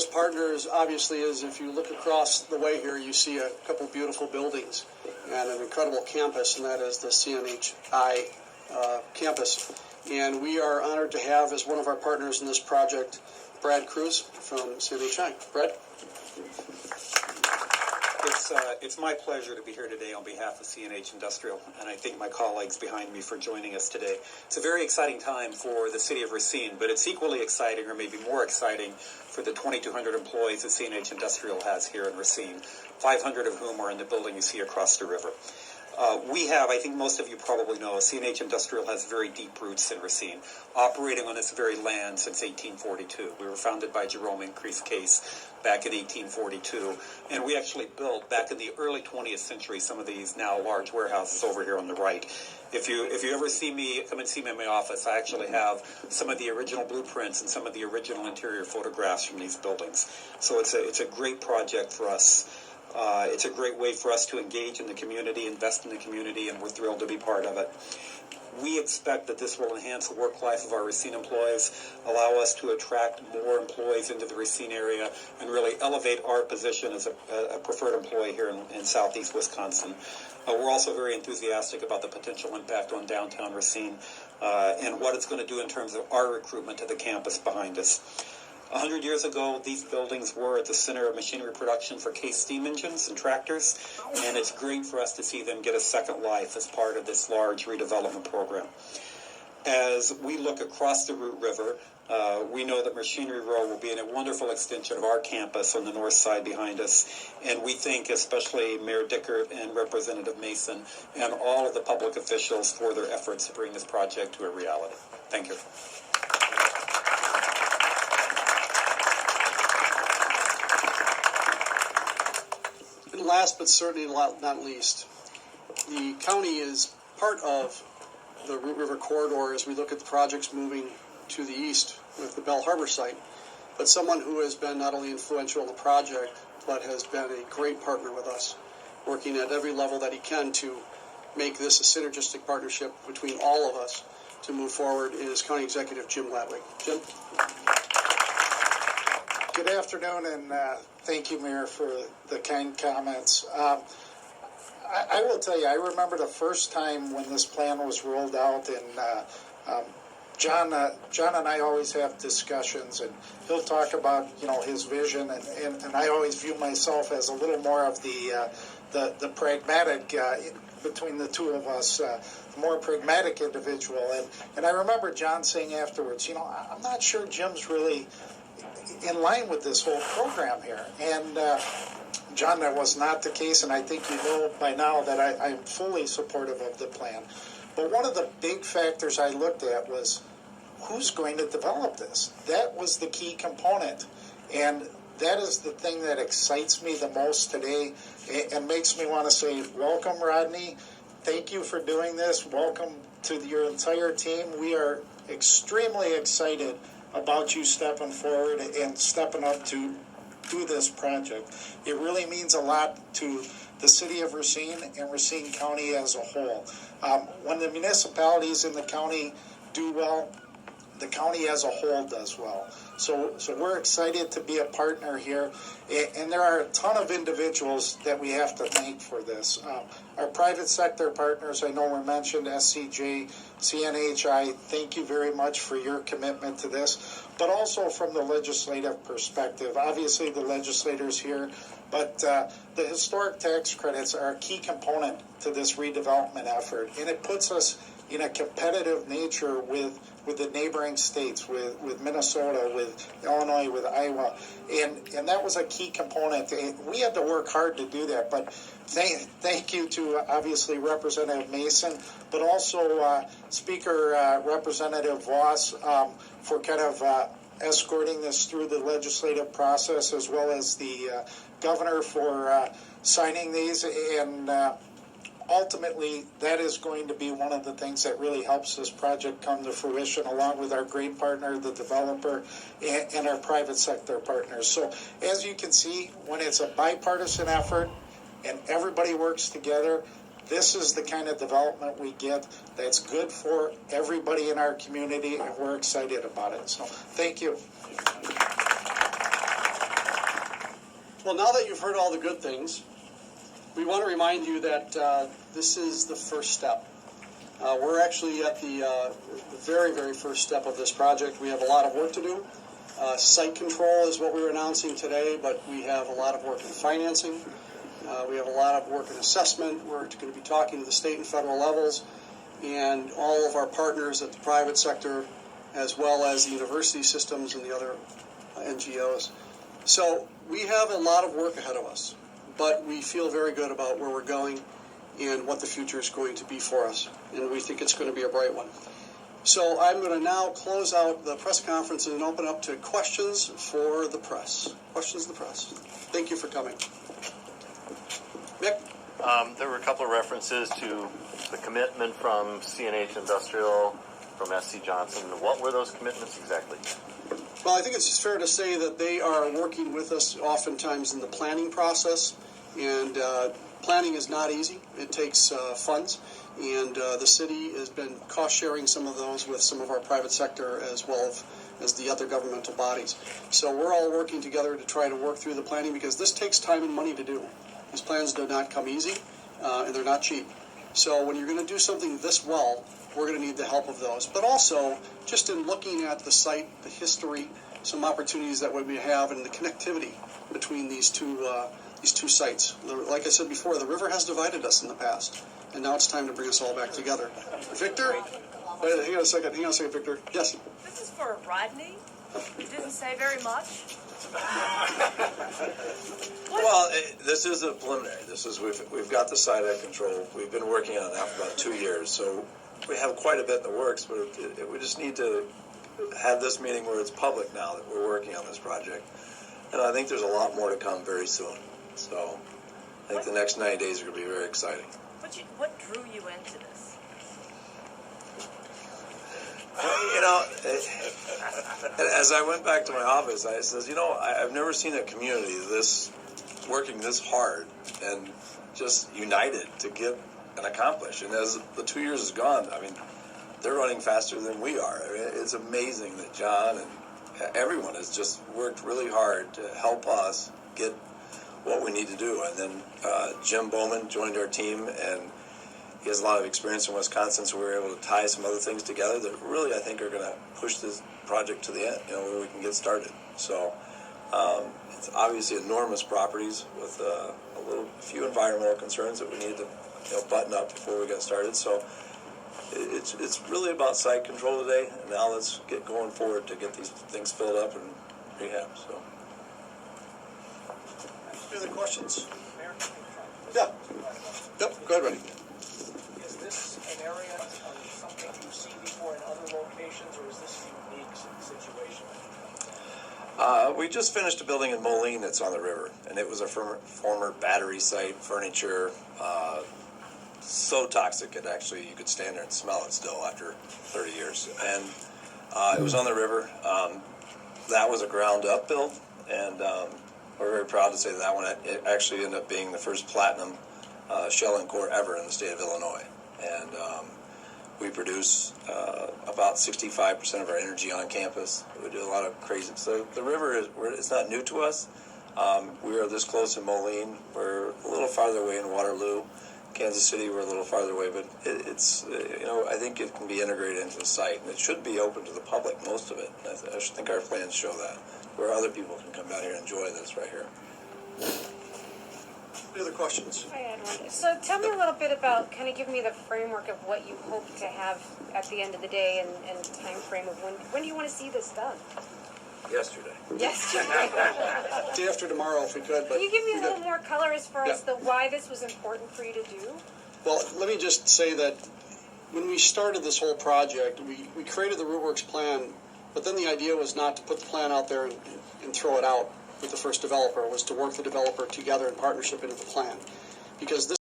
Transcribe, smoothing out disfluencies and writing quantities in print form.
those partners, obviously, is if you look across the way here, you see a couple beautiful buildings and an incredible campus, and that is the CNHI campus. And we are honored to have as one of our partners in this project, Brad Cruz from CNHI. Brad? It's my pleasure to be here today on behalf of CNH Industrial, and I thank my colleagues behind me for joining us today. It's a very exciting time for the city of Racine, but it's equally exciting, or maybe more exciting, for the 2,200 employees that CNH Industrial has here in Racine, 500 of whom are in the building you see across the river. We have, I think most of you probably know, CNH Industrial has very deep roots in Racine, operating on this very land since 1842. We were founded by Jerome Increase Case back in 1842, and we actually built, back in the early 20th century, some of these now large warehouses over here on the right. If you ever come and see me in my office, I actually have some of the original blueprints and some of the original interior photographs from these buildings. So it's a great project for us. It's a great way for us to engage in the community, invest in the community, and we're thrilled to be part of it. We expect that this will enhance the work life of our Racine employees, allow us to attract more employees into the Racine area, and really elevate our position as a preferred employee here in southeast Wisconsin. We're also very enthusiastic about the potential impact on downtown Racine and what it's going to do in terms of our recruitment to the campus behind us. 100 years ago, these buildings were at the center of machinery production for Case steam engines and tractors, and it's great for us to see them get a second life as part of this large redevelopment program. As we look across the Root River, we know that Machinery Row will be a wonderful extension of our campus on the north side behind us, and we thank especially Mayor Dickert and Representative Mason and all of the public officials for their efforts to bring this project to a reality. Thank you. Last but certainly not least, the county is part of the Root River Corridor as we look at the projects moving to the east with the Bell Harbor site. But someone who has been not only influential in the project, but has been a great partner with us, working at every level that he can to make this a synergistic partnership between all of us to move forward, is County Executive Jim Ladwig. Jim? Good afternoon, and thank you, Mayor, for the kind comments. I will tell you, I remember the first time when this plan was rolled out, and John and I always have discussions, and he'll talk about his vision, and I always view myself as a little more of the pragmatic between the two of us, the more pragmatic individual, and I remember John saying afterwards, I'm not sure Jim's really in line with this whole program here. And John, that was not the case, and I think you know by now that I'm fully supportive of the plan. But one of the big factors I looked at was who's going to develop this. That was the key component, and that is the thing that excites me the most today and makes me want to say, welcome, Rodney. Thank you for doing this. Welcome to your entire team. We are extremely excited about you stepping forward and stepping up to do this project. It really means a lot to the city of Racine and Racine County as a whole. When the municipalities in the county do well, the county as a whole does well. So we're excited to be a partner here, and there are a ton of individuals that we have to thank for this. Our private sector partners, I know were mentioned, SCJ, CNHI, thank you very much for your commitment to this, but also from the legislative perspective. Obviously the legislators here, but the historic tax credits are a key component to this redevelopment effort, and it puts us in a competitive nature with the neighboring states, with Minnesota, with Illinois, with Iowa, and that was a key component. We had to work hard to do that, but thank you to obviously Representative Mason, but also Speaker Representative Voss for kind of escorting this through the legislative process, as well as the governor for signing these, and ultimately, that is going to be one of the things that really helps this project come to fruition, along with our great partner, the developer, and our private sector partners. So as you can see, when it's a bipartisan effort and everybody works together, this is the kind of development we get that's good for everybody in our community, and we're excited about it. So thank you. Well, now that you've heard all the good things, we want to remind you that this is the first step. We're actually at the very, very first step of this project. We have a lot of work to do. Site control is what we were announcing today, but we have a lot of work in financing. We have a lot of work in assessment. We're going to be talking to the state and federal levels and all of our partners at the private sector, as well as the university systems and the other NGOs. So we have a lot of work ahead of us, but we feel very good about where we're going and what the future is going to be for us, and we think it's going to be a bright one. So I'm going to now close out the press conference and open up to questions for the press. Questions of the press. Thank you for coming. Mick? There were a couple of references to the commitment from CNH Industrial, from SC Johnson. What were those commitments exactly? Well, I think it's fair to say that they are working with us oftentimes in the planning process, and planning is not easy. It takes funds, and the city has been cost-sharing some of those with some of our private sector as well as the other governmental bodies. So we're all working together to try to work through the planning, because this takes time and money to do. These plans do not come easy, and they're not cheap. So when you're going to do something this well, we're going to need the help of those. But also, just in looking at the site, the history, some opportunities that we have, and the connectivity between these two sites. Like I said before, the river has divided us in the past, and now it's time to bring us all back together. Victor? Wait, hang on a second, Victor. Yes? This is for Rodney. You didn't say very much. Well, this is a preliminary. We've got the site under control. We've been working on that for about 2 years, so we have quite a bit in the works. But we just need to have this meeting where it's public now that we're working on this project, and I think there's a lot more to come very soon. So I think the next 90 days are going to be very exciting. What drew you into this? You know, as I went back to my office, I said, I've never seen a community working this hard and just united to get and accomplish. And as the 2 years has gone, I mean, they're running faster than we are. I mean, it's amazing that John and everyone has just worked really hard to help us get what we need to do. And then Jim Bowman joined our team, and he has a lot of experience in Wisconsin, so we were able to tie some other things together that really, I think, are going to push this project to the end, where we can get started. So it's obviously enormous properties with a few environmental concerns that we need to button up before we get started. So it's really about site control today, and now let's get going forward to get these things filled up and rehab. So. Any other questions? Yeah. Yep, go ahead, Rodney. Is this an area of something you've seen before in other locations, or is this a unique situation? We just finished a building in Moline that's on the river, and it was a former battery site, furniture, so toxic you could stand there and smell it still after 30 years. And it was on the river. That was a ground-up build, and we're very proud to say that one actually ended up being the first platinum shell and core ever in the state of Illinois. And we produce about 65% of our energy on campus. We do a lot of crazy. So the river it's not new to us. We are this close in Moline. We're a little farther away in Waterloo. Kansas City, we're a little farther away, but it's I think it can be integrated into the site, and it should be open to the public, most of it. I think our plans show that, where other people can come down here and enjoy this right here. Any other questions? I had one. So tell me a little bit about, kind of give me the framework of what you hope to have at the end of the day, and time frame of when do you want to see this done? Yesterday. Yesterday. Day after tomorrow, if we could. But Can you give me a little more color as far as Yeah. why this was important for you to do? Well, let me just say that when we started this whole project, we created the rootworks plan, but then the idea was not to put the plan out there and throw it out with the first developer. It was to work the developer together in partnership into the plan. Because this